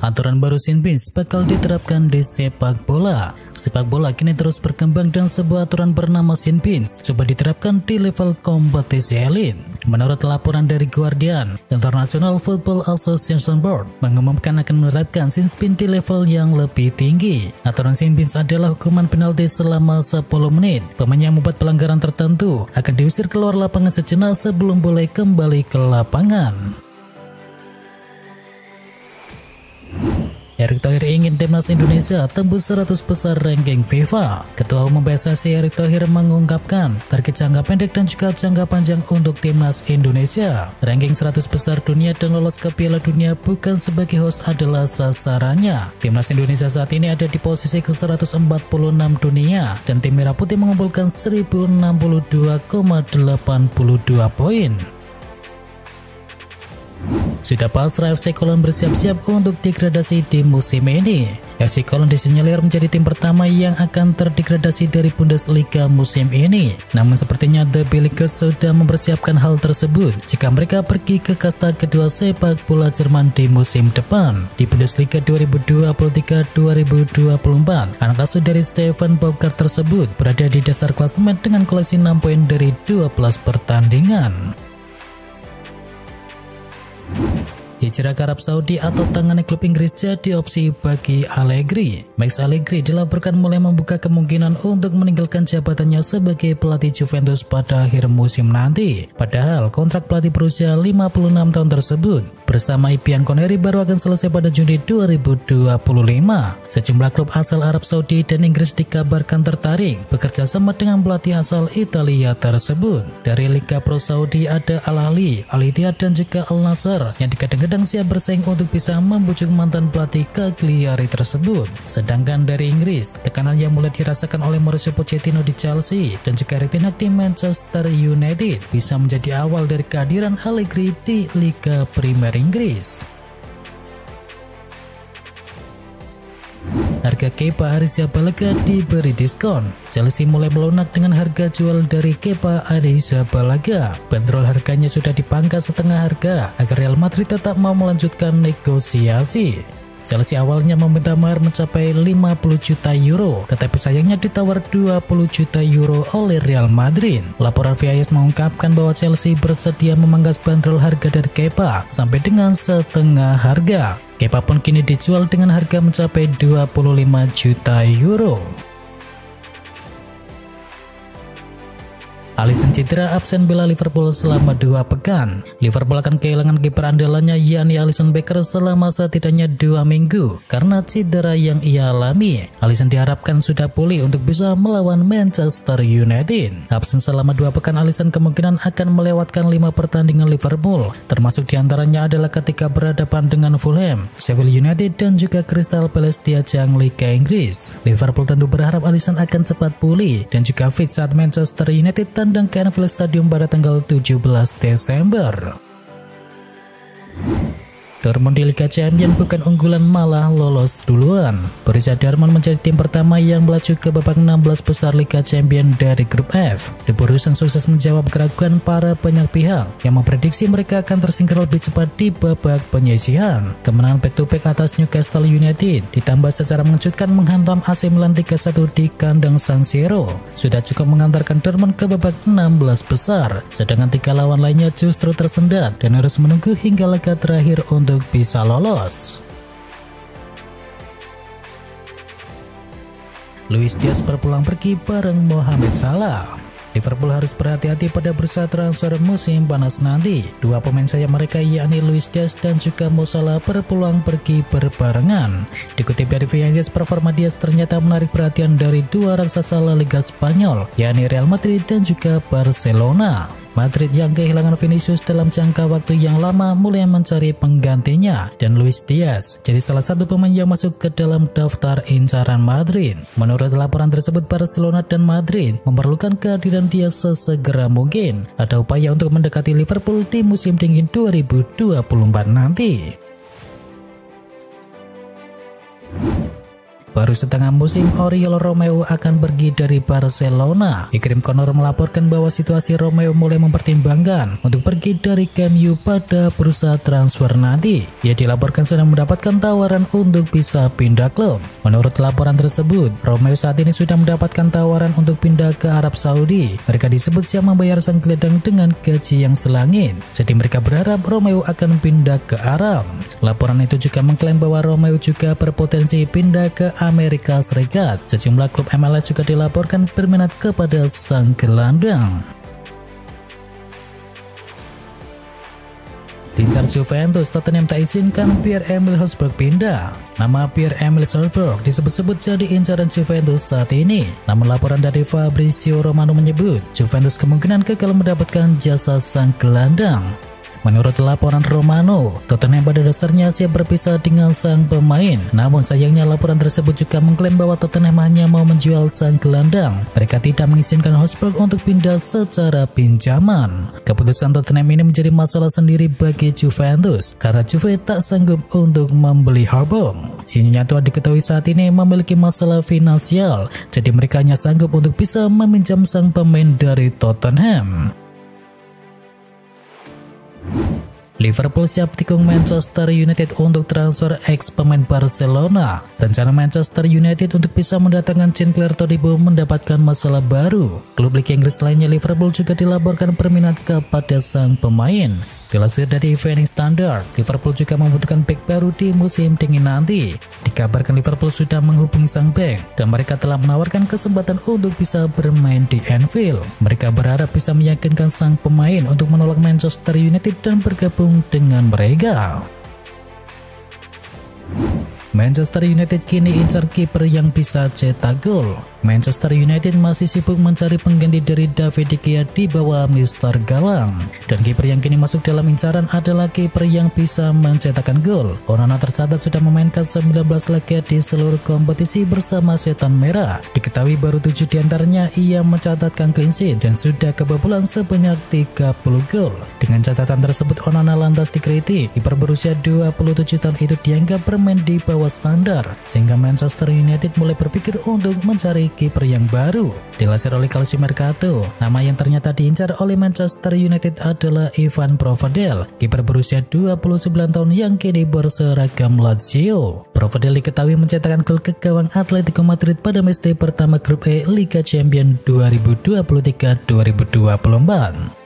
Aturan baru Sin Beans bakal diterapkan di sepak bola. Sepak bola kini terus berkembang dan sebuah aturan bernama Sin Beans coba diterapkan di level kompetisi elit. Menurut laporan dari Guardian, International Football Association Board mengumumkan akan menerapkan Sin Beans di level yang lebih tinggi. Aturan Sin Beans adalah hukuman penalti selama 10 menit. Pemain yang membuat pelanggaran tertentu akan diusir keluar lapangan sejenak sebelum boleh kembali ke lapangan. Erick Thohir ingin timnas Indonesia tembus 100 besar ranking FIFA. Ketua Umum PSSI Erick Thohir mengungkapkan target jangka pendek dan juga jangka panjang untuk timnas Indonesia. Ranking 100 besar dunia dan lolos ke Piala Dunia bukan sebagai host adalah sasarannya. Timnas Indonesia saat ini ada di posisi ke-146 dunia dan tim Merah Putih mengumpulkan 1062,82 poin. Sudah pasrah FC Cologne bersiap-siap untuk degradasi di musim ini. FC Cologne disinyalir menjadi tim pertama yang akan terdegradasi dari Bundesliga musim ini. Namun sepertinya The Billigers sudah mempersiapkan hal tersebut jika mereka pergi ke kasta kedua sepak bola Jerman di musim depan. Di Bundesliga 2023-2024, anak asuh dari Steffen Baumgart tersebut berada di dasar klasemen dengan koleksi 6 poin dari 12 pertandingan. Hijrah ke Arab Saudi atau tangannya klub Inggris jadi opsi bagi Allegri. Max Allegri dilaporkan mulai membuka kemungkinan untuk meninggalkan jabatannya sebagai pelatih Juventus pada akhir musim nanti. Padahal kontrak pelatih berusia 56 tahun tersebut bersama Bianconeri baru akan selesai pada Juni 2025. Sejumlah klub asal Arab Saudi dan Inggris dikabarkan tertarik bekerja sama dengan pelatih asal Italia tersebut. Dari Liga Pro Saudi ada Al Ahly, Al Ittihad dan juga Al Nassr yang dikadang-kadang siap bersaing untuk bisa membujuk mantan pelatih Cagliari tersebut. Sedangkan dari Inggris, tekanan yang mulai dirasakan oleh Mauricio Pochettino di Chelsea dan juga Erik ten Hag di Manchester United bisa menjadi awal dari kehadiran Allegri di Liga Premier Inggris. Harga Kepa Arrizabalaga diberi diskon. Chelsea mulai melunak dengan harga jual dari Kepa Arrizabalaga. Bandrol harganya sudah dipangkas setengah harga agar Real Madrid tetap mau melanjutkan negosiasi. Chelsea awalnya meminta mahar mencapai 50 juta euro, tetapi sayangnya ditawar 20 juta euro oleh Real Madrid. Laporan VIS mengungkapkan bahwa Chelsea bersedia memangkas bandrol harga dari Kepa sampai dengan setengah harga. Kepa pun kini dijual dengan harga mencapai 25 juta euro. Alisson cedera absen bela Liverpool selama 2 pekan. Liverpool akan kehilangan kiper andalannya yakni Alisson Becker selama setidaknya 2 minggu karena cedera yang ia alami. Alisson diharapkan sudah pulih untuk bisa melawan Manchester United. Absen selama 2 pekan, Alisson kemungkinan akan melewatkan 5 pertandingan Liverpool, termasuk diantaranya adalah ketika berhadapan dengan Fulham, Sheffield United dan juga Crystal Palace di ajang Liga Inggris. Liverpool tentu berharap Alisson akan cepat pulih dan juga fit saat Manchester United tandang ke Anfield Stadium pada tanggal 17 Desember. Dortmund di Liga Champions bukan unggulan malah lolos duluan. Borussia Dortmund menjadi tim pertama yang melaju ke babak 16 besar Liga Champions dari grup F. The Borussia sukses menjawab keraguan para banyak pihak yang memprediksi mereka akan tersingkir lebih cepat di babak penyisihan. Kemenangan back-to-back atas Newcastle United ditambah secara mengejutkan menghantam AC Milan 3-1 di kandang San Siro sudah cukup mengantarkan Dortmund ke babak 16 besar, sedangkan 3 lawan lainnya justru tersendat dan harus menunggu hingga laga terakhir untuk bisa lolos. Luis Diaz berpulang pergi bareng Mohamed Salah. Liverpool harus berhati-hati pada bursa transfer musim panas nanti. 2 pemain sayap mereka yakni Luis Diaz dan juga Mo Salah berpulang pergi berbarengan. Dikutip dari VIS, performa Diaz ternyata menarik perhatian dari 2 raksasa La Liga Spanyol yakni Real Madrid dan juga Barcelona. Madrid yang kehilangan Vinicius dalam jangka waktu yang lama mulai mencari penggantinya dan Luis Diaz jadi salah satu pemain yang masuk ke dalam daftar incaran Madrid. Menurut laporan tersebut, Barcelona dan Madrid memerlukan kehadiran Diaz sesegera mungkin. Ada upaya untuk mendekati Liverpool di musim dingin 2024 nanti. Baru setengah musim, Oriol Romeu akan pergi dari Barcelona. Ikrim Conor melaporkan bahwa situasi Romeu mulai mempertimbangkan untuk pergi dari Camp Nou pada bursa transfer nanti. Ia dilaporkan sudah mendapatkan tawaran untuk bisa pindah klub. Menurut laporan tersebut, Romeu saat ini sudah mendapatkan tawaran untuk pindah ke Arab Saudi. Mereka disebut siap membayar sang gelandang dengan gaji yang selangit. Jadi mereka berharap Romeu akan pindah ke Arab. Laporan itu juga mengklaim bahwa Romeu juga berpotensi pindah ke Amerika Serikat. Sejumlah klub MLS juga dilaporkan berminat kepada sang gelandang. Diincar Juventus, Tottenham tak izinkan Pierre-Emile Hosberg pindah. Nama Pierre-Emile Hosberg disebut-sebut jadi incaran Juventus saat ini. Namun laporan dari Fabrizio Romano menyebut Juventus kemungkinan gagal mendapatkan jasa sang gelandang. Menurut laporan Romano, Tottenham pada dasarnya siap berpisah dengan sang pemain. Namun sayangnya laporan tersebut juga mengklaim bahwa Tottenham hanya mau menjual sang gelandang. Mereka tidak mengizinkan Hosberg untuk pindah secara pinjaman. Keputusan Tottenham ini menjadi masalah sendiri bagi Juventus karena Juve tak sanggup untuk membeli Hosberg. Sinyalnya tua diketahui saat ini memiliki masalah finansial, jadi mereka hanya sanggup untuk bisa meminjam sang pemain dari Tottenham. Liverpool siap tikung Manchester United untuk transfer ex pemain Barcelona. Rencana Manchester United untuk bisa mendatangkan Sinclair Todibo mendapatkan masalah baru. Klub Liga Inggris lainnya Liverpool juga dilaporkan berminat kepada sang pemain. Dilansir dari Evening Standard, Liverpool juga membutuhkan bek baru di musim dingin nanti. Dikabarkan Liverpool sudah menghubungi sang bek dan mereka telah menawarkan kesempatan untuk bisa bermain di Anfield. Mereka berharap bisa meyakinkan sang pemain untuk menolak Manchester United dan bergabung dengan mereka. Manchester United kini incar kiper yang bisa cetak gol. Manchester United masih sibuk mencari pengganti dari David De Gea di bawah Mister Gawang. Dan kiper yang kini masuk dalam incaran adalah kiper yang bisa mencetakkan gol. Onana tercatat sudah memainkan 19 laga di seluruh kompetisi bersama Setan Merah. Diketahui baru 7 diantaranya ia mencatatkan clean sheet dan sudah kebobolan sebanyak 30 gol. Dengan catatan tersebut, Onana lantas dikritik. Kiper berusia 27 tahun itu dianggap bermain di bawah standar, sehingga Manchester United mulai berpikir untuk mencari kiper yang baru. Dilansir oleh Calcio Mercato, nama yang ternyata diincar oleh Manchester United adalah Ivan Provedel, kiper berusia 29 tahun yang kini berseragam Lazio. Provedel diketahui mencetakkan gol ke gawang Atletico Madrid pada matchday pertama Grup E Liga Champions 2023-2024.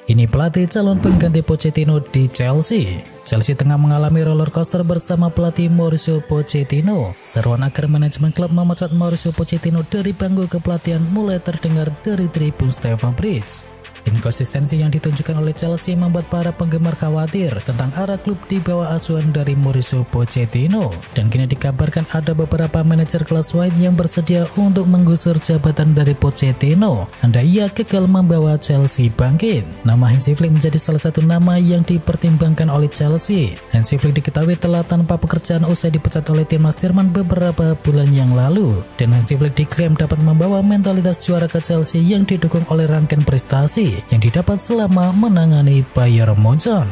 Ini pelatih calon pengganti Pochettino di Chelsea. Chelsea tengah mengalami roller coaster bersama pelatih Mauricio Pochettino. Seruan agar manajemen klub memecat Mauricio Pochettino dari bangku kepelatihan mulai terdengar dari tribun Stamford Bridge. Inkonsistensi yang ditunjukkan oleh Chelsea membuat para penggemar khawatir tentang arah klub di bawah asuhan dari Mauricio Pochettino. Dan kini dikabarkan ada beberapa manajer kelas white yang bersedia untuk menggusur jabatan dari Pochettino anda ia gagal membawa Chelsea bangkit. Nama Hansi Flick menjadi salah satu nama yang dipertimbangkan oleh Chelsea. Hansi Flick diketahui telah tanpa pekerjaan usai dipecat oleh timnas Jerman beberapa bulan yang lalu. Dan Hansi Flick diklaim dapat membawa mentalitas juara ke Chelsea yang didukung oleh rangkaian prestasi yang didapat selama menangani Bayern Munchen.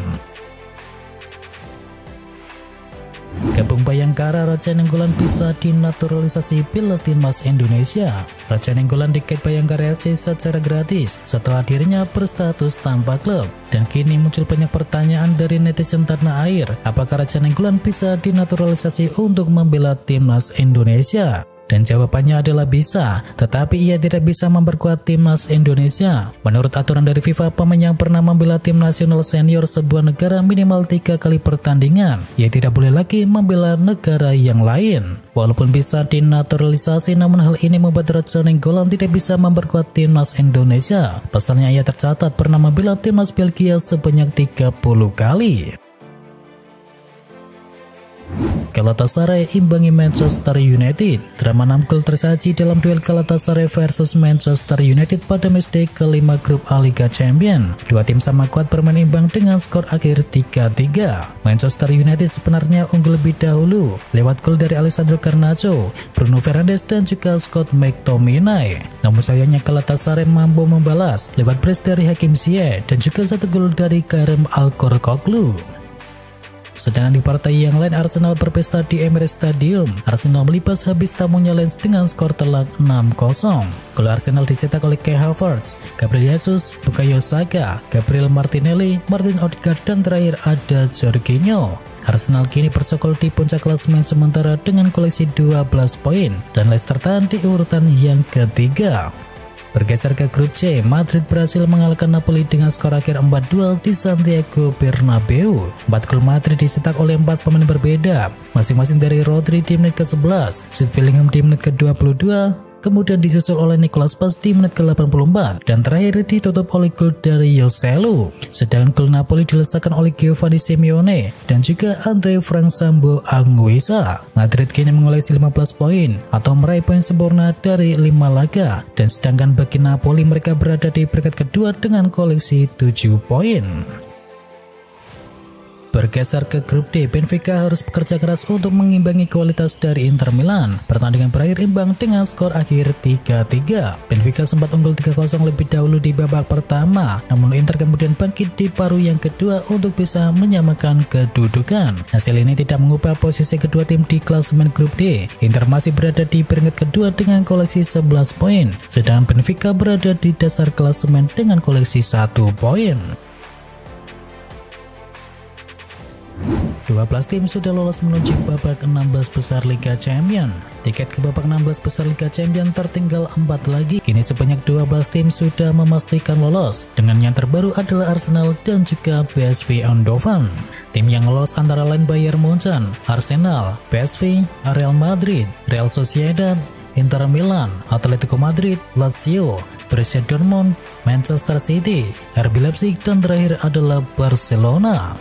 Gabung Bayangkara, Raja Nainggolan bisa dinaturalisasi piala timnas Indonesia. Raja Nainggolan diket Bayangkara FC secara gratis setelah dirinya berstatus tanpa klub. Dan kini muncul banyak pertanyaan dari netizen tanah air, apakah Raja Nainggolan bisa dinaturalisasi untuk membela timnas Indonesia? Dan jawabannya adalah bisa, tetapi ia tidak bisa memperkuat timnas Indonesia. Menurut aturan dari FIFA, pemain yang pernah membela tim nasional senior sebuah negara minimal 3 kali pertandingan. Ia tidak boleh lagi membela negara yang lain. Walaupun bisa dinaturalisasi, namun hal ini membuat Raja Nainggolan tidak bisa memperkuat timnas Indonesia. Pasalnya ia tercatat pernah membela timnas Belgia sebanyak 30 kali. Galatasaray imbangi Manchester United. Drama 6 gol tersaji dalam duel Galatasaray versus Manchester United pada matchday kelima grup A Liga Champions. Dua tim sama kuat bermain imbang dengan skor akhir 3-3. Manchester United sebenarnya unggul lebih dahulu lewat gol dari Alessandro Garnacho, Bruno Fernandes dan juga Scott McTominay. Namun sayangnya Galatasaray mampu membalas lewat brace dari Hakim Ziyech dan juga 1 gol dari Karim Al-Gorkoglu. Sedangkan di partai yang lain Arsenal berpesta di Emirates Stadium. Arsenal melibas habis tamunya Lens dengan skor telak 6-0. Gol Arsenal dicetak oleh Kai Havertz, Gabriel Jesus, Bukayo Saka, Gabriel Martinelli, Martin Odegaard, dan terakhir ada Jorginho. Arsenal kini bercokol di puncak klasemen sementara dengan koleksi 12 poin dan Leicester tahan di urutan yang ketiga. Bergeser ke grup C, Madrid berhasil mengalahkan Napoli dengan skor akhir 4-2 di Santiago Bernabeu. 4 gol Madrid dicetak oleh 4 pemain berbeda, masing-masing dari Rodri di menit ke-11, Jude Bellingham di menit ke-22, kemudian disusul oleh Nicolas Bass di menit ke-84, dan terakhir ditutup oleh gol dari Joselu. Sedangkan gol Napoli dilesakan oleh Giovanni Simeone dan juga Andre Frank Sambo Anguissa. Madrid kini mengoleksi 15 poin atau meraih poin sempurna dari 5 laga, dan sedangkan bagi Napoli mereka berada di peringkat kedua dengan koleksi 7 poin. Bergeser ke grup D, Benfica harus bekerja keras untuk mengimbangi kualitas dari Inter Milan. Pertandingan berakhir imbang dengan skor akhir 3-3. Benfica sempat unggul 3-0 lebih dahulu di babak pertama, namun Inter kemudian bangkit di paruh yang kedua untuk bisa menyamakan kedudukan. Hasil ini tidak mengubah posisi kedua tim di klasemen grup D. Inter masih berada di peringkat kedua dengan koleksi 11 poin, sedangkan Benfica berada di dasar klasemen dengan koleksi 1 poin. 12 tim sudah lolos menuju babak 16 besar Liga Champions. Tiket ke babak 16 besar Liga Champions tertinggal 4 lagi. Kini sebanyak 12 tim sudah memastikan lolos. Dengan yang terbaru adalah Arsenal dan juga PSV Eindhoven. Tim yang lolos antara lain Bayern Munchen, Arsenal, PSV, Real Madrid, Real Sociedad, Inter Milan, Atletico Madrid, Lazio, Borussia Dortmund, Manchester City, RB Leipzig, dan terakhir adalah Barcelona.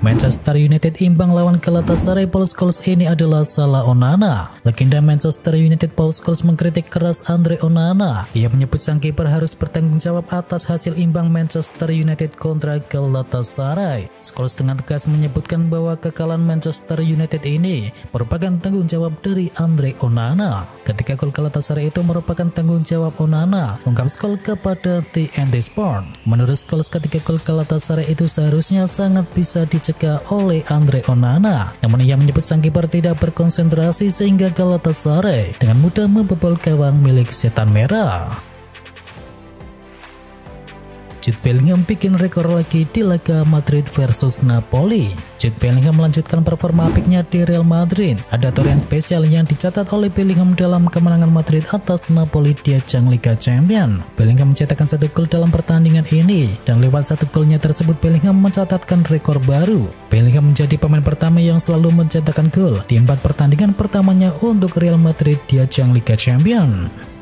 Manchester United imbang lawan Galatasaray. Paul Scholes ini adalah salah Onana. Legenda Manchester United Paul Scholes mengkritik keras Andre Onana. Ia menyebut sang kiper harus bertanggung jawab atas hasil imbang Manchester United kontra Galatasaray. Scholes dengan tegas menyebutkan bahwa kekalahan Manchester United ini merupakan tanggung jawab dari Andre Onana. Ketika gol Galatasaray itu merupakan tanggung jawab Onana, ungkap Scholes kepada TNT Sport. Menurut Scholes, ketika gol Galatasaray itu seharusnya sangat bisa dicegah oleh Andre Onana, namun ia menyebut sang kiper tidak berkonsentrasi sehingga Galatasaray dengan mudah membobol gawang milik Setan Merah. Jude Bellingham bikin rekor lagi di laga Madrid versus Napoli. Jude Bellingham melanjutkan performa apiknya di Real Madrid. Ada torehan spesial yang dicatat oleh Bellingham dalam kemenangan Madrid atas Napoli di ajang Liga Champions. Bellingham mencetakkan 1 gol dalam pertandingan ini, dan lewat 1 golnya tersebut Bellingham mencatatkan rekor baru. Bellingham menjadi pemain pertama yang selalu mencetakkan gol di 4 pertandingan pertamanya untuk Real Madrid di ajang Liga Champions.